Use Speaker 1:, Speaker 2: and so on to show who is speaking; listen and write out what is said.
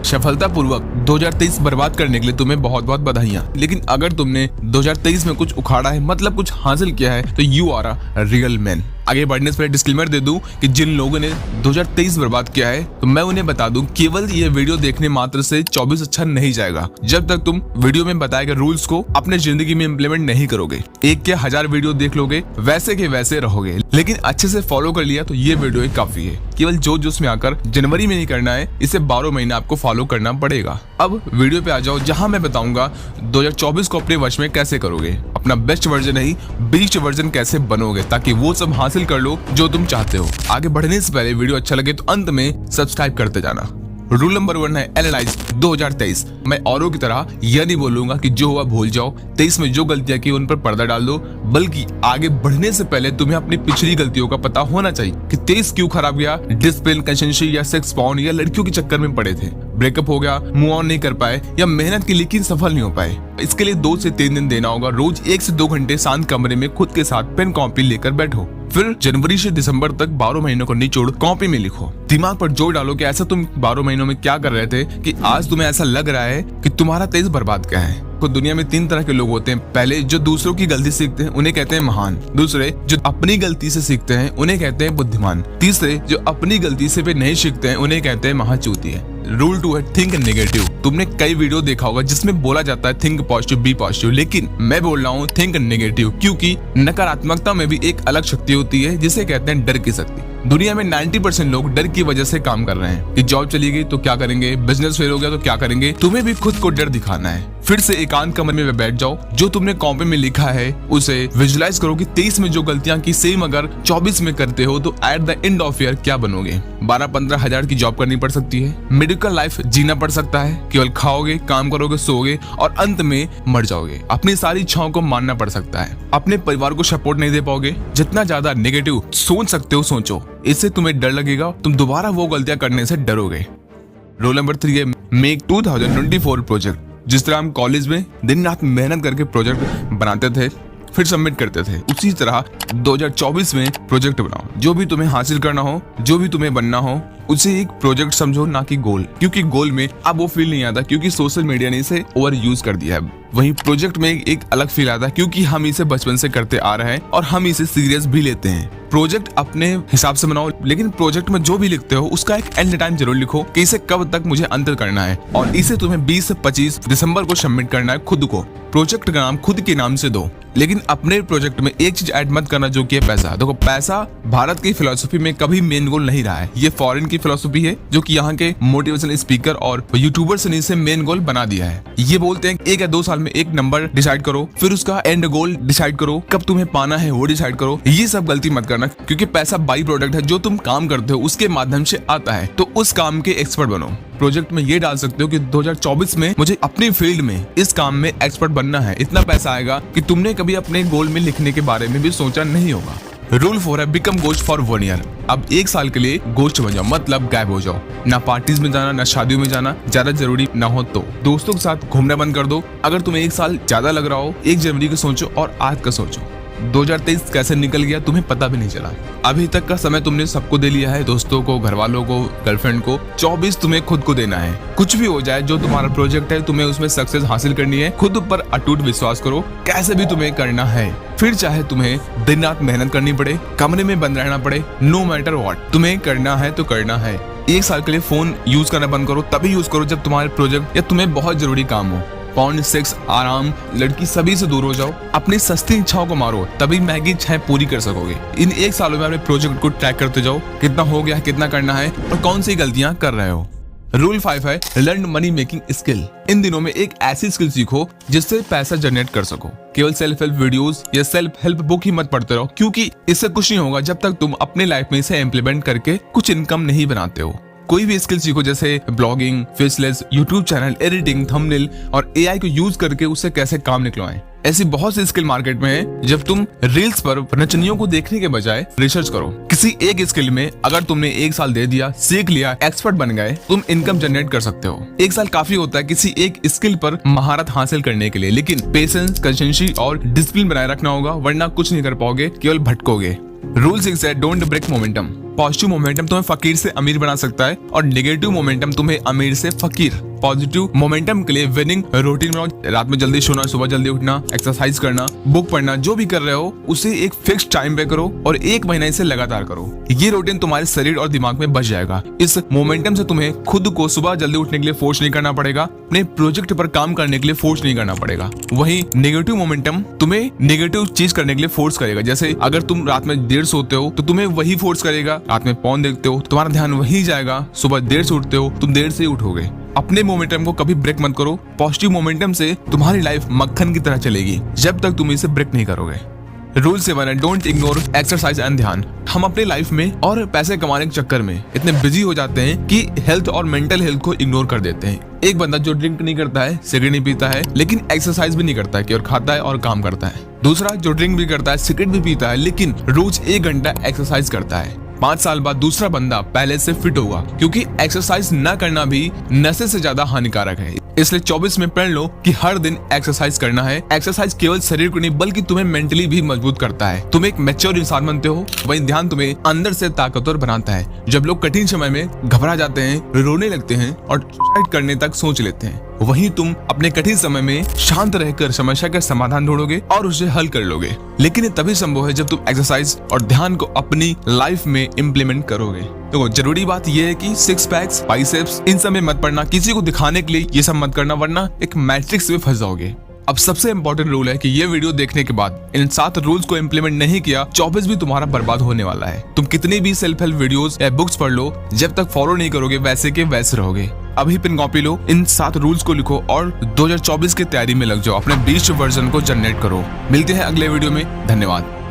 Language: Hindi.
Speaker 1: सफलतापूर्वक 2023 बर्बाद करने के लिए तुम्हें बहुत बहुत बधाइयां। लेकिन अगर तुमने 2023 में कुछ उखाड़ा है, मतलब कुछ हासिल किया है, तो you are a real man. आगे बढ़ने से पहले डिस्क्लेमर दे दूं कि जिन लोगों ने 2023 बर्बाद किया है, तो मैं उन्हें बता दूं केवल ये वीडियो देखने मात्र से 24 अच्छा नहीं जाएगा जब तक तुम वीडियो में बताए गए रूल्स को अपने जिंदगी में इम्प्लीमेंट नहीं करोगे। एक के 1000 वीडियो देख लोगे, वैसे के वैसे रहोगे, लेकिन अच्छे से फॉलो कर लिया तो ये वीडियो काफी है। केवल जोश में आकर जनवरी में नहीं करना है, इसे 12 महीने आपको फॉलो करना पड़ेगा। अब वीडियो पे आ जाओ, जहां मैं बताऊंगा 2024 को अपने वश में कैसे करोगे, अपना बेस्ट वर्जन नहीं बेस्ट वर्जन कैसे बनोगे, ताकि वो सब हासिल कर लो जो तुम चाहते हो। आगे बढ़ने से पहले वीडियो अच्छा लगे तो अंत में सब्सक्राइब करते जाना। रूल नंबर 1 है एनालाइज 2023। मैं औरों की तरह यह नहीं बोलूंगा कि जो हुआ भूल जाओ, 23 में जो गलतियां की उन पर पर्दा डाल दो, बल्कि आगे बढ़ने से पहले तुम्हें अपनी पिछली गलतियों का पता होना चाहिए कि 23 क्यों खराब गया। डिसिप्लिन, कंसिस्टेंसी या सेक्स पाउंड या लड़कियों के चक्कर में पड़े थे, ब्रेकअप हो गया, मूव ऑन नहीं कर पाए, या मेहनत की लेकिन सफल नहीं हो पाए। इसके लिए 2 से 3 दिन देना होगा। रोज 1 से 2 घंटे शांत कमरे में खुद के साथ पेन कॉपी लेकर बैठो। फिर जनवरी से दिसंबर तक 12 महीनों को निचोड़ कॉपी में लिखो। दिमाग पर जोर डालो कि ऐसा तुम 12 महीनों में क्या कर रहे थे कि आज तुम्हें ऐसा लग रहा है कि तुम्हारा 23 बर्बाद क्या है। तो दुनिया में 3 तरह के लोग होते हैं। पहले जो दूसरों की गलती सीखते हैं उन्हें कहते हैं महान। दूसरे जो अपनी गलती से सीखते हैं उन्हें कहते हैं बुद्धिमान। तीसरे जो अपनी गलती से भी नहीं सीखते हैं उन्हें कहते हैं महाचूतिए। रूल 2 है थिंक नेगेटिव। तुमने कई वीडियो देखा होगा जिसमें बोला जाता है थिंक पॉजिटिव बी पॉजिटिव, लेकिन मैं बोल रहा हूँ थिंक नेगेटिव, क्योंकि नकारात्मकता में भी एक अलग शक्ति होती है जिसे कहते हैं डर की शक्ति। दुनिया में 90% लोग डर की वजह से काम कर रहे हैं कि जॉब चली गई तो क्या करेंगे, बिजनेस फेल हो गया तो क्या करेंगे। तुम्हें भी खुद को डर दिखाना है। फिर से एकांत कमरे में बैठ जाओ, जो तुमने कॉपी में लिखा है उसे विजुलाइज करो कि 23 में जो गलतियां की सेम अगर 24 में करते हो तो at the end of year क्या बनोगे। 12-15 हजार की जॉब करनी पड़ सकती है, मेडिकल लाइफ जीना पड़ सकता है, केवल खाओगे, काम करोगे, सोओगे और अंत में मर जाओगे। अपनी सारी इच्छाओं को मानना पड़ सकता है, अपने परिवार को सपोर्ट नहीं दे पाओगे। जितना ज्यादा नेगेटिव सोच सकते हो सोचो, इससे तुम्हें डर लगेगा, तुम दोबारा वो गलतियां करने से डरोगे। रूल नंबर 3 है मेक 2024 प्रोजेक्ट। जिस तरह हम कॉलेज में दिन रात मेहनत करके प्रोजेक्ट बनाते थे फिर सबमिट करते थे, उसी तरह 2024 में प्रोजेक्ट बनाओ। जो भी तुम्हें हासिल करना हो, जो भी तुम्हें बनना हो, उसे एक प्रोजेक्ट समझो, ना कि गोल। क्योंकि गोल में अब वो फील नहीं आता क्योंकि सोशल मीडिया ने इसे ओवर यूज कर दिया है। वहीं प्रोजेक्ट में एक अलग फील आता है क्योंकि हम इसे बचपन से करते आ रहे हैं और हम इसे सीरियस भी लेते हैं। प्रोजेक्ट अपने हिसाब से बनाओ, लेकिन प्रोजेक्ट में जो भी लिखते हो उसका एक एंड टाइम जरूर लिखो कि इसे कब तक मुझे अंत करना है, और इसे तुम्हें 20 से 25 दिसंबर को सबमिट करना है खुद को। प्रोजेक्ट का नाम खुद के नाम से दो, लेकिन अपने प्रोजेक्ट में एक चीज ऐड मत करना जो कि है पैसा। देखो, पैसा भारत की फिलोसफी में कभी मेन गोल नहीं रहा है, ये फॉरेन की फिलोसफी है जो कि यहाँ के मोटिवेशनल स्पीकर और यूट्यूबर्स ने इसे मेन गोल बना दिया है। ये बोलते हैं 1 या 2 साल में एक नंबर डिसाइड करो, फिर उसका एंड गोल डिसाइड करो, कब तुम्हें पाना है वो डिसाइड करो। ये सब गलती मत करना, क्योंकि पैसा बाई प्रोडक्ट है, जो तुम काम करते हो उसके माध्यम से आता है, तो उस काम के एक्सपर्ट बनो। प्रोजेक्ट में ये डाल सकते हो कि 2024 में मुझे अपनी फील्ड में इस काम में एक्सपर्ट बनना है। इतना पैसा आएगा कि तुमने कभी अपने गोल में लिखने के बारे में भी सोचा नहीं होगा। रूल 4 है बिकम गोस्ट फॉर 1 ईयर। अब 1 साल के लिए गोस्ट बन जाओ, मतलब गायब हो जाओ। ना पार्टीज में जाना, ना शादियों में जाना, ज्यादा जरूरी ना हो तो दोस्तों के साथ घूमना बंद कर दो। अगर तुम्हें 1 साल ज्यादा लग रहा हो, 1 जनवरी का सोचो और आज का सोचो। 2023 कैसे निकल गया तुम्हें पता भी नहीं चला। अभी तक का समय तुमने सबको दे लिया है, दोस्तों को, घर वालों को, गर्लफ्रेंड को। 24 तुम्हें खुद को देना है। कुछ भी हो जाए, जो तुम्हारा प्रोजेक्ट है तुम्हें उसमें सक्सेस हासिल करनी है। खुद पर अटूट विश्वास करो, कैसे भी तुम्हें करना है। फिर चाहे तुम्हें दिन रात मेहनत करनी पड़े, कमरे में बंद रहना पड़े, नो मैटर व्हाट, तुम्हें करना है तो करना है। 1 साल के लिए फोन यूज करना बंद करो, तभी यूज करो जब तुम्हारे प्रोजेक्ट या तुम्हें बहुत जरूरी काम हो। पॉर्न, सेक्स, आराम, लड़की सभी से दूर हो जाओ। अपनी सस्ती इच्छाओं को मारो, तभी मैगी इच्छाएं पूरी कर सकोगे। इन 1 सालों में अपने प्रोजेक्ट को ट्रैक करते जाओ, कितना हो गया, कितना करना है और कौन सी गलतियां कर रहे हो। रूल 5 है लर्न मनी मेकिंग स्किल। इन दिनों में एक ऐसी स्किल सीखो जिससे पैसा जनरेट कर सको। केवल सेल्फ हेल्प वीडियोस या सेल्फ हेल्प बुक ही मत पढ़ते रहो, क्योंकि इससे कुछ नहीं होगा जब तक तुम अपने लाइफ में इसे इम्प्लीमेंट करके कुछ इनकम नहीं बनाते हो। कोई भी स्किल सीखो, जैसे blogging, faceless, YouTube channel, editing, thumbnail और एआई को यूज करके उससे कैसे काम निकलवाएं। ऐसी बहुत सी स्किल मार्केट में है। जब तुम रील्स पर नचनियों को देखने के बजाय रिसर्च करो। किसी एक स्किल में अगर तुमने 1 साल दे दिया, सीख लिया, एक्सपर्ट बन गए, तुम इनकम जनरेट कर सकते हो। 1 साल काफी होता है किसी एक स्किल पर महारत हासिल करने के लिए, लेकिन पेशेंस, कंसिस्टेंसी और डिसिप्लिन बनाए रखना होगा, वरना कुछ नहीं कर पाओगे, केवल भटकोगे। रूल 6 है don't break momentum. Positive momentum तुम्हें फकीर से अमीर बना सकता है और नेगेटिव मोमेंटम तुम्हें अमीर से फकीर। पॉजिटिव मोमेंटम के लिए विनिंग रूटीन बनाओ, रात में जल्दी सोना, सुबह जल्दी उठना, एक्सरसाइज करना, बुक पढ़ना, जो भी कर रहे हो उसे एक फिक्स टाइम पे करो और 1 महीने से लगातार करो। ये रूटीन तुम्हारे शरीर और दिमाग में बच जाएगा। इस मोमेंटम से तुम्हें खुद को सुबह जल्दी उठने के लिए फोर्स नहीं करना पड़ेगा, अपने प्रोजेक्ट पर काम करने के लिए फोर्स नहीं करना पड़ेगा। वहीं नेगेटिव मोमेंटम तुम्हें नेगेटिव चीज करने के लिए फोर्स करेगा। जैसे अगर तुम रात में देर सोते हो तो तुम्हें वही फोर्स करेगा, रात में फोन देखते हो तुम्हारा ध्यान वही जाएगा, सुबह देर से उठते हो तुम देर से उठोगे। अपने मोमेंटम को कभी ब्रेक मत करो। पॉजिटिव मोमेंटम से तुम्हारी लाइफ मक्खन की तरह चलेगी जब तक तुम इसे ब्रेक नहीं करोगे। रूल 7 है डोंट इग्नोर एक्सरसाइज एंड ध्यान। हम अपने लाइफ में और पैसे कमाने के चक्कर में इतने बिजी हो जाते हैं कि हेल्थ और मेंटल हेल्थ को इग्नोर कर देते हैं। एक बंदा जो ड्रिंक नहीं करता है, सिगरेट नहीं पीता है, लेकिन एक्सरसाइज भी नहीं करता है, केवल खाता है और काम करता है। दूसरा जो ड्रिंक भी करता है, सिगरेट भी पीता है, लेकिन रोज 1 घंटा एक्सरसाइज करता है। 5 साल बाद दूसरा बंदा पहले से फिट होगा, क्योंकि एक्सरसाइज न करना भी नशे से ज्यादा हानिकारक है। इसलिए 24 में पढ़ लो कि हर दिन एक्सरसाइज करना है। एक्सरसाइज केवल शरीर को नहीं बल्कि तुम्हें मेंटली भी मजबूत करता है। तुम एक मैच्योर इंसान बनते हो। वही ध्यान तुम्हें अंदर से ताकतवर बनाता है। जब लोग कठिन समय में घबरा जाते हैं, रोने लगते हैं और सुसाइड करने तक सोच लेते हैं, वहीं तुम अपने कठिन समय में शांत रहकर समस्या का समाधान ढूंढोगे और उसे हल कर लोगे। लेकिन ये तभी संभव है जब तुम एक्सरसाइज और ध्यान को अपनी लाइफ में इम्प्लीमेंट करोगे। तो जरूरी बात यह है कि 6 पैक्स, बाइसेप्स इन सब में मत पड़ना, किसी को दिखाने के लिए ये सब मत करना, वरना एक मैट्रिक्स में फंस जाओगे। अब सबसे इंपॉर्टेंट रूल है कि ये वीडियो देखने के बाद इन 7 रूल्स को इम्प्लीमेंट नहीं किया, 24 भी तुम्हारा बर्बाद होने वाला है। तुम कितनी भी सेल्फ हेल्प वीडियोस या बुक्स पढ़ लो, जब तक फॉलो नहीं करोगे वैसे के वैसे रहोगे। अभी पेन कॉपी लो, इन 7 रूल्स को लिखो और 2024 की तैयारी में लग जाओ। अपने बेस्ट वर्जन को जनरेट करो। मिलते हैं अगले वीडियो में। धन्यवाद।